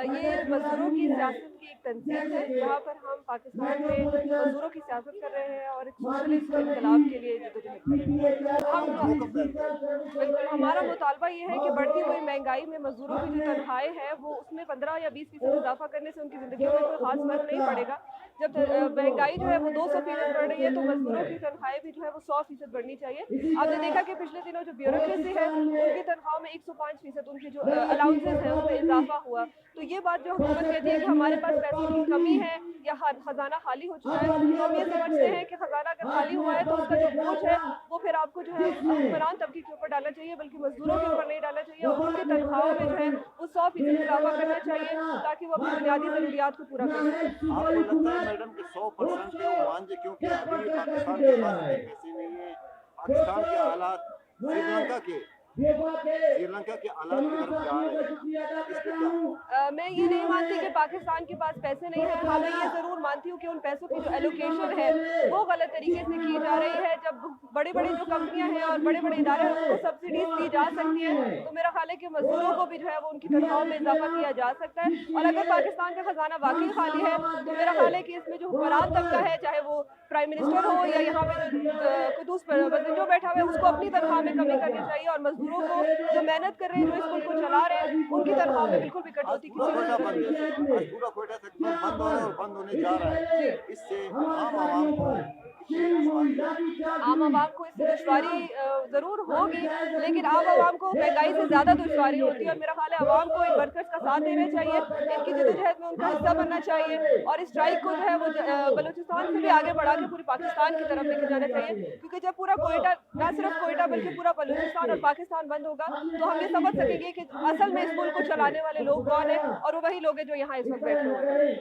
یہ مزدوروں کی سیاست کی ایک تنظیم ہے جہاں پر ہم پاکستان میں مزدوروں کی سیاست کر رہے ہیں اور ایک سوشلسٹ انقلاب کے لیے جدوجہد کر رہے ہیں ہم. بالکل ہمارا مطالبہ یہ ہے کہ بڑھتی ہوئی مہنگائی میں مزدوروں کی جو تنخواہیں ہیں وہ اس میں 15 یا 20% اضافہ کرنے سے ان کی زندگیوں میں کوئی خاص فرق نہیں پڑے گا. جب مہنگائی جو ہے وہ 200% بڑھ رہی ہے تو مزدوروں کی تنخواہیں بھی جو ہے وہ 100% بڑھنی چاہیے. آپ نے دیکھا کہ پچھلے دنوں جو بیوروکریسی ہے ان کی تنخواہوں میں 105% ان کی جو الاؤنسز ہیں ان میں اضافہ ہوا. تو یہ بات جو حکومت کہتی ہے کہ ہمارے پاس پیسوں کی کمی ہے یا خزانہ خالی ہو چکا ہے, تو ہم یہ سمجھتے ہیں کہ خزانہ اگر خالی ہوا ہے تو اس کا جو بوجھ ہے وہ پھر آپ کو جو ہے حکمران طبقے کے اوپر ڈالنا چاہیے بلکہ مزدوروں کے اوپر نہیں ڈالنا چاہیے, اور ان کی تنخواہوں میں جو ہے وہ 100% اضافہ کرنا چاہیے تاکہ وہ اپنی بنیادی ضروریات کو پورا کر سکیں. آپ کو لگتا ہے میڈم کہ 100% کے وہ مان جائے, کیونکہ ابھی پاکستان کے پاس پیسے نہیں ہے, پاکستان کے حالات سری لنکا کے حالات کی طرف جا رہے ہیں, اس پہ کیا؟ میں یہ نہیں مانتی کہ پاکستان کے پاس پیسے نہیں ہیں. ہاں میں یہ ضرور مانتی ہوں کہ ان پیسوں کی جو ایلوکیشن ہے وہ غلط طریقے سے کی جا رہی ہے. جب بڑی بڑی جو کمپنیاں ہیں اور بڑے بڑے ادارے ہیں ان کو سبسڈیز دی جا سکتی ہیں تو میرا خیال ہے کہ مزدوروں کو بھی جو ہے وہ ان کی تنخواہوں میں اضافہ کیا جا سکتا ہے. اور اگر پاکستان کا خزانہ واقعی خالی ہے تو میرا خیال ہے کہ اس میں جو حکمران طبقہ ہے, چاہے وہ پرائم منسٹر ہو یا یہاں پہ قدوس وزیر جو بیٹھا ہوا ہے, اس کو اپنی تنخواہ میں کمی کرنی چاہیے, اور مزدوروں کو جو محنت کر رہے ہیں جو اس ملک کو چلا رہے ہیں ان کی تنخواہ میں بالکل بھی کٹوتی کسی کوئٹہ بند ہے, آج پورا کوئٹہ سیکٹر بند ہو رہا ہے اور بند ہونے جا رہا ہے. اس سے عام عوام کو عام عوام کو اس سے دشواری ضرور ہوگی, لیکن عام عوام کو مہنگائی سے زیادہ دشواری ہوتی ہے. اور میرا خیال ہے عوام کو ان ورکرز کا ساتھ دینا چاہیے, ان کی جدوجہد میں ان کا حصہ بننا چاہیے, اور اس اسٹرائک کو جو ہے وہ بلوچستان سے بھی آگے بڑھا کے پورے پاکستان کی طرف لے کے جانا چاہیے. کیونکہ جب پورا کوئٹہ, نہ صرف کوئٹہ بلکہ پورا بلوچستان اور پاکستان بند ہوگا تو ہم یہ سمجھ سکیں گے کہ اصل میں اس ملک کو چلانے والے لوگ کون ہیں, اور وہ وہی لوگ ہیں جو یہاں اس وقت بیٹھے ہوئے ہیں.